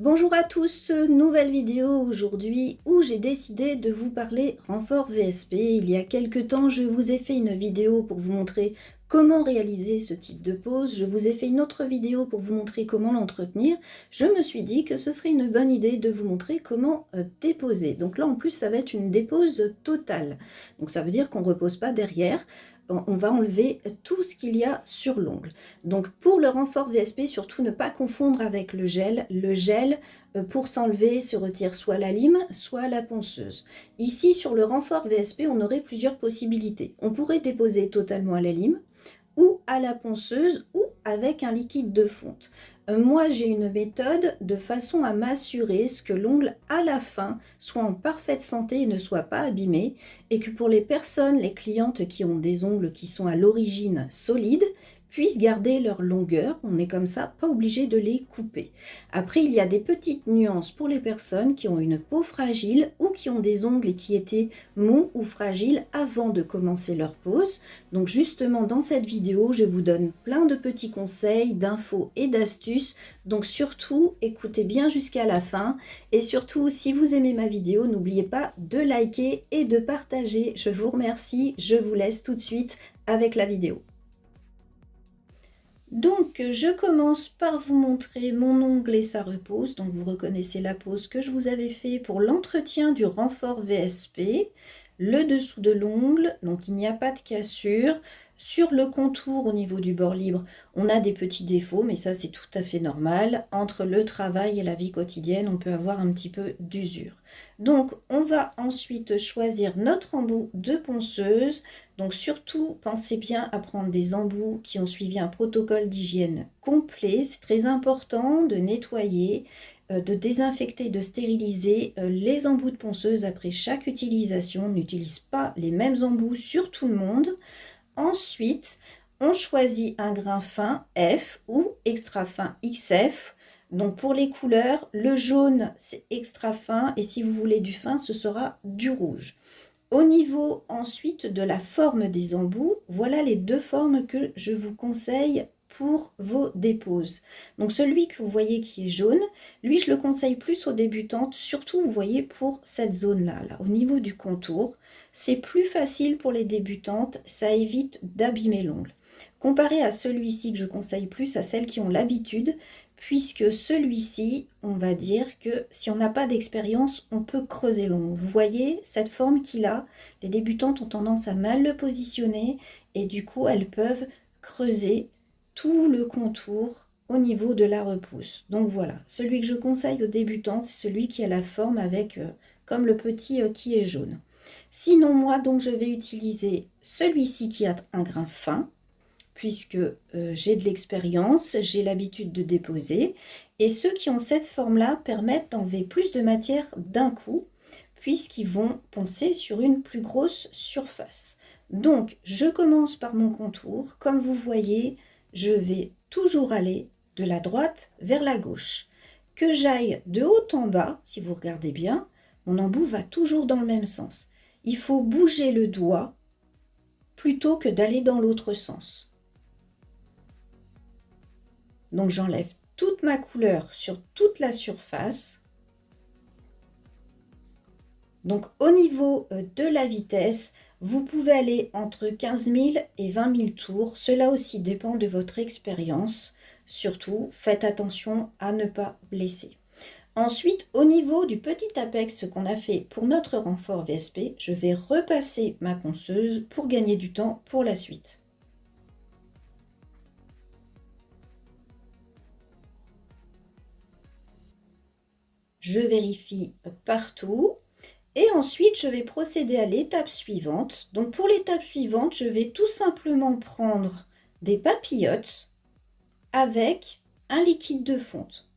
Bonjour à tous, nouvelle vidéo aujourd'hui où j'ai décidé de vous parler renfort VSP. Il y a quelques temps, je vous ai fait une vidéo pour vous montrer comment réaliser ce type de pose. Je vous ai fait une autre vidéo pour vous montrer comment l'entretenir. Je me suis dit que ce serait une bonne idée de vous montrer comment déposer. Donc là, en plus, ça va être une dépose totale. Donc ça veut dire qu'on ne repose pas derrière. On va enlever tout ce qu'il y a sur l'ongle. Donc pour le renfort VSP, surtout ne pas confondre avec le gel. Le gel, pour s'enlever, se retire soit à la lime, soit à la ponceuse. Ici, sur le renfort VSP, on aurait plusieurs possibilités. On pourrait déposer totalement à la lime, ou à la ponceuse, ou avec un liquide de fonte. Moi, j'ai une méthode de façon à m'assurer que l'ongle, à la fin, soit en parfaite santé et ne soit pas abîmé, et que pour les personnes, les clientes qui ont des ongles qui sont à l'origine solides, puissent garder leur longueur. On n'est comme ça pas obligé de les couper. Après, il y a des petites nuances pour les personnes qui ont une peau fragile ou qui ont des ongles qui étaient mous ou fragiles avant de commencer leur pose. Donc justement, dans cette vidéo, je vous donne plein de petits conseils, d'infos et d'astuces. Donc surtout, écoutez bien jusqu'à la fin. Et surtout, si vous aimez ma vidéo, n'oubliez pas de liker et de partager. Je vous remercie. Je vous laisse tout de suite avec la vidéo. Donc, je commence par vous montrer mon ongle et sa repose. Donc, vous reconnaissez la pose que je vous avais fait pour l'entretien du renfort VSP. Le dessous de l'ongle, donc il n'y a pas de cassure. Sur le contour au niveau du bord libre, on a des petits défauts, mais ça c'est tout à fait normal. Entre le travail et la vie quotidienne, on peut avoir un petit peu d'usure. Donc, on va ensuite choisir notre embout de ponceuse. Donc surtout, pensez bien à prendre des embouts qui ont suivi un protocole d'hygiène complet. C'est très important de nettoyer, de désinfecter, de stériliser les embouts de ponceuse après chaque utilisation. On n'utilise pas les mêmes embouts sur tout le monde. Ensuite, on choisit un grain fin F ou extra fin XF. Donc pour les couleurs, le jaune c'est extra fin et si vous voulez du fin, ce sera du rouge. Au niveau ensuite de la forme des embouts, voilà les deux formes que je vous conseille pour vos déposes. Donc celui que vous voyez qui est jaune, lui je le conseille plus aux débutantes, surtout vous voyez pour cette zone-là, là, au niveau du contour. C'est plus facile pour les débutantes, ça évite d'abîmer l'ongle. Comparé à celui-ci que je conseille plus à celles qui ont l'habitude, puisque celui-ci, on va dire que si on n'a pas d'expérience, on peut creuser l'ongle. Vous voyez cette forme qu'il a, les débutantes ont tendance à mal le positionner et du coup elles peuvent creuser tout le contour au niveau de la repousse. Donc voilà, celui que je conseille aux débutantes, c'est celui qui a la forme avec comme le petit qui est jaune. Sinon moi donc je vais utiliser celui-ci qui a un grain fin, puisque j'ai de l'expérience, j'ai l'habitude de déposer. Et ceux qui ont cette forme-là permettent d'enlever plus de matière d'un coup, puisqu'ils vont poncer sur une plus grosse surface. Donc, je commence par mon contour. Comme vous voyez, je vais toujours aller de la droite vers la gauche. Que j'aille de haut en bas, si vous regardez bien, mon embout va toujours dans le même sens. Il faut bouger le doigt plutôt que d'aller dans l'autre sens. Donc j'enlève toute ma couleur sur toute la surface. Donc au niveau de la vitesse, vous pouvez aller entre 15 000 et 20 000 tours. Cela aussi dépend de votre expérience. Surtout, faites attention à ne pas blesser. Ensuite, au niveau du petit apex qu'on a fait pour notre renfort VSP, je vais repasser ma ponceuse pour gagner du temps pour la suite. Je vérifie partout et ensuite je vais procéder à l'étape suivante. Donc pour l'étape suivante, je vais tout simplement prendre des papillotes avec un liquide de fonte.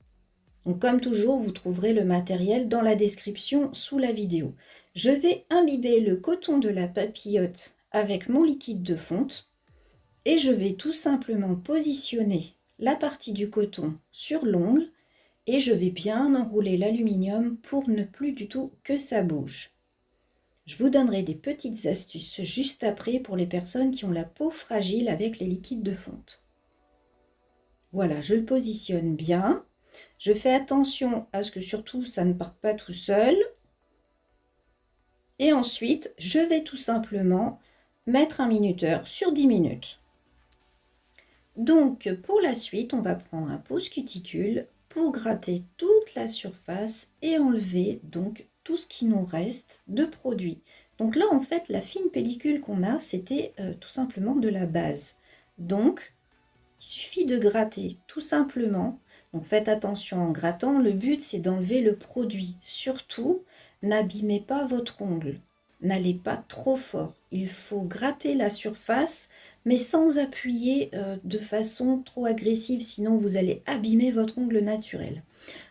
Donc comme toujours, vous trouverez le matériel dans la description sous la vidéo. Je vais imbiber le coton de la papillote avec mon liquide de fonte et je vais tout simplement positionner la partie du coton sur l'ongle. Et je vais bien enrouler l'aluminium pour ne plus du tout que ça bouge. Je vous donnerai des petites astuces juste après pour les personnes qui ont la peau fragile avec les liquides de fonte. Voilà, je le positionne bien. Je fais attention à ce que surtout ça ne parte pas tout seul. Et ensuite, je vais tout simplement mettre un minuteur sur 10 minutes. Donc, pour la suite, on va prendre un pose cuticule pour gratter toute la surface et enlever donc tout ce qui nous reste de produit. Donc là, en fait, la fine pellicule qu'on a, c'était tout simplement de la base. Donc, il suffit de gratter tout simplement. Donc faites attention en grattant, le but c'est d'enlever le produit. Surtout, n'abîmez pas votre ongle. N'allez pas trop fort. Il faut gratter la surface, mais sans appuyer de façon trop agressive, sinon vous allez abîmer votre ongle naturel.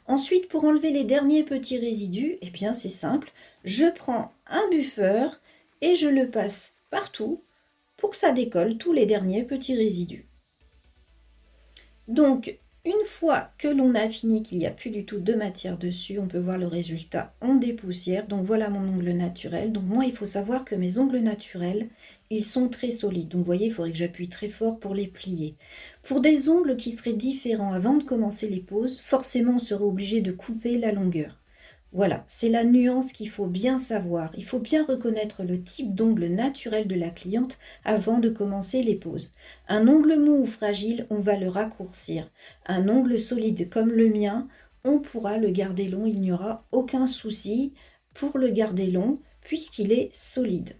Ensuite, pour enlever les derniers petits résidus, eh bien c'est simple. Je prends un buffer et je le passe partout pour que ça décolle tous les derniers petits résidus. Donc, une fois que l'on a fini, qu'il n'y a plus du tout de matière dessus, on peut voir le résultat en dépoussière. Donc voilà mon ongle naturel. Donc moi, il faut savoir que mes ongles naturels, ils sont très solides. Donc vous voyez, il faudrait que j'appuie très fort pour les plier. Pour des ongles qui seraient différents avant de commencer les poses, forcément on serait obligé de couper la longueur. Voilà, c'est la nuance qu'il faut bien savoir. Il faut bien reconnaître le type d'ongle naturel de la cliente avant de commencer les poses. Un ongle mou ou fragile, on va le raccourcir. Un ongle solide comme le mien, on pourra le garder long. Il n'y aura aucun souci pour le garder long puisqu'il est solide.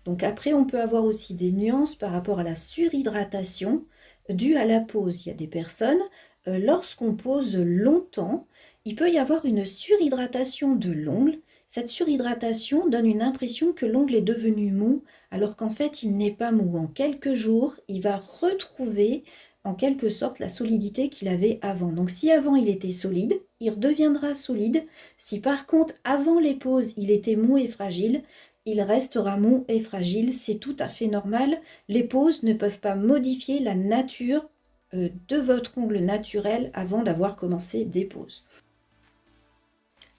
Donc après, on peut avoir aussi des nuances par rapport à la surhydratation due à la pose. Il y a des personnes, lorsqu'on pose longtemps, il peut y avoir une surhydratation de l'ongle. Cette surhydratation donne une impression que l'ongle est devenu mou, alors qu'en fait, il n'est pas mou. En quelques jours, il va retrouver en quelque sorte la solidité qu'il avait avant. Donc si avant il était solide, il redeviendra solide. Si par contre, avant les poses, il était mou et fragile, il restera mou et fragile. C'est tout à fait normal. Les poses ne peuvent pas modifier la nature de votre ongle naturel avant d'avoir commencé des poses.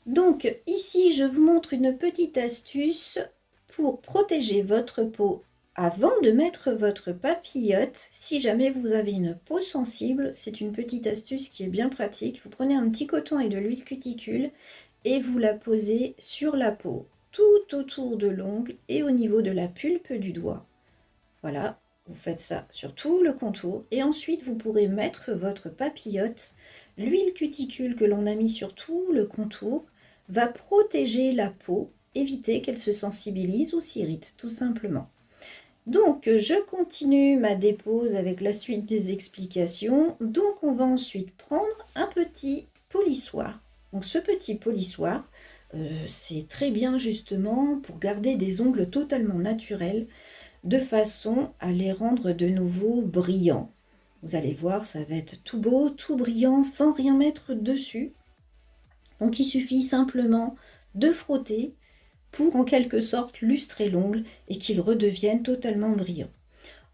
Donc ici, je vous montre une petite astuce pour protéger votre peau avant de mettre votre papillote. Si jamais vous avez une peau sensible, c'est une petite astuce qui est bien pratique. Vous prenez un petit coton et de l'huile cuticule et vous la posez sur la peau, tout autour de l'ongle et au niveau de la pulpe du doigt. Voilà, vous faites ça sur tout le contour et ensuite vous pourrez mettre votre papillote. L'huile cuticule que l'on a mis sur tout le contour va protéger la peau, éviter qu'elle se sensibilise ou s'irrite, tout simplement. Donc, je continue ma dépose avec la suite des explications. Donc, on va ensuite prendre un petit polissoir. Donc, ce petit polissoir, c'est très bien justement pour garder des ongles totalement naturels, de façon à les rendre de nouveau brillants. Vous allez voir, ça va être tout beau, tout brillant, sans rien mettre dessus. Donc il suffit simplement de frotter pour en quelque sorte lustrer l'ongle et qu'il redevienne totalement brillant.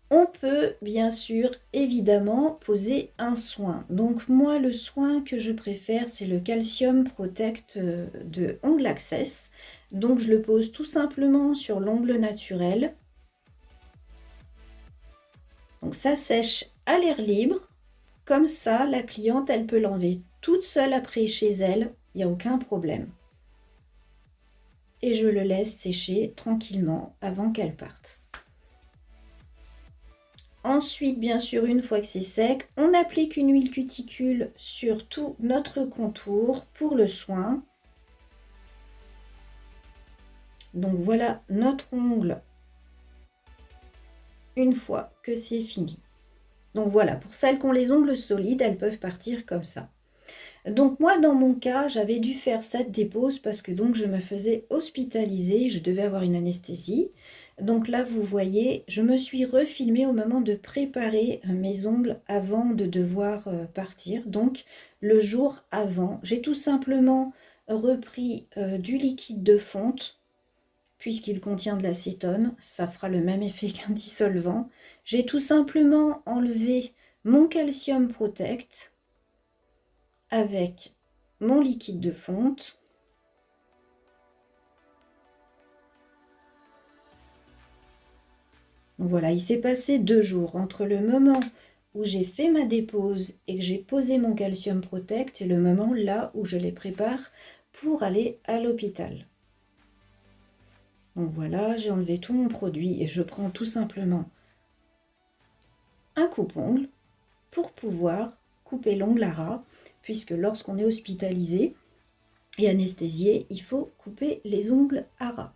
On peut bien sûr évidemment poser un soin. Donc moi le soin que je préfère c'est le Calcium Protect de Ongle Access. Donc je le pose tout simplement sur l'ongle naturel. Donc ça sèche à l'air libre. Comme ça la cliente elle peut l'enlever toute seule après chez elle. Il n'y a aucun problème. Et je le laisse sécher tranquillement avant qu'elle parte. Ensuite, bien sûr, une fois que c'est sec, on applique une huile cuticule sur tout notre contour pour le soin. Donc voilà notre ongle une fois que c'est fini. Donc voilà, pour celles qui ont les ongles solides, elles peuvent partir comme ça. Donc moi dans mon cas j'avais dû faire cette dépose parce que donc je me faisais hospitaliser, je devais avoir une anesthésie. Donc là vous voyez je me suis refilmée au moment de préparer mes ongles avant de devoir partir. Donc le jour avant j'ai tout simplement repris du liquide de fonte puisqu'il contient de l'acétone, ça fera le même effet qu'un dissolvant. J'ai tout simplement enlevé mon Calcium Protect avec mon liquide de fonte. Voilà, il s'est passé 2 jours entre le moment où j'ai fait ma dépose et que j'ai posé mon Calcium Protect est le moment là où je les prépare pour aller à l'hôpital. Donc voilà, j'ai enlevé tout mon produit et je prends tout simplement un coupe-ongle pour pouvoir couper l'ongle à ras, puisque lorsqu'on est hospitalisé et anesthésié, il faut couper les ongles à ras.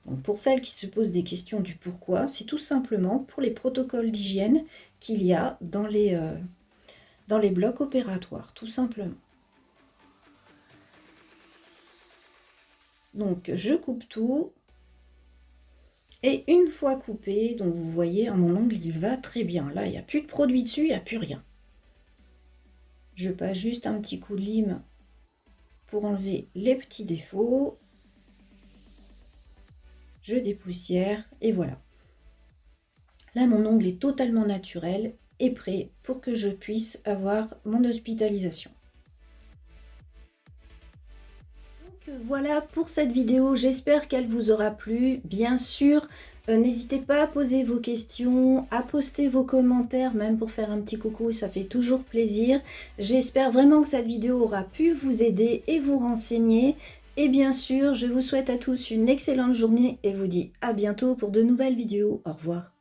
Donc pour celles qui se posent des questions du pourquoi, c'est tout simplement pour les protocoles d'hygiène qu'il y a dans les blocs opératoires, tout simplement. Donc je coupe tout. Et une fois coupé, donc vous voyez, mon ongle il va très bien. Là, il n'y a plus de produit dessus, il n'y a plus rien. Je passe juste un petit coup de lime pour enlever les petits défauts. Je dépoussière et voilà. Là, mon ongle est totalement naturel et prêt pour que je puisse avoir mon hospitalisation. Donc voilà pour cette vidéo, j'espère qu'elle vous aura plu. Bien sûr, n'hésitez pas à poser vos questions, à poster vos commentaires, même pour faire un petit coucou, ça fait toujours plaisir. J'espère vraiment que cette vidéo aura pu vous aider et vous renseigner. Et bien sûr, je vous souhaite à tous une excellente journée et vous dis à bientôt pour de nouvelles vidéos. Au revoir.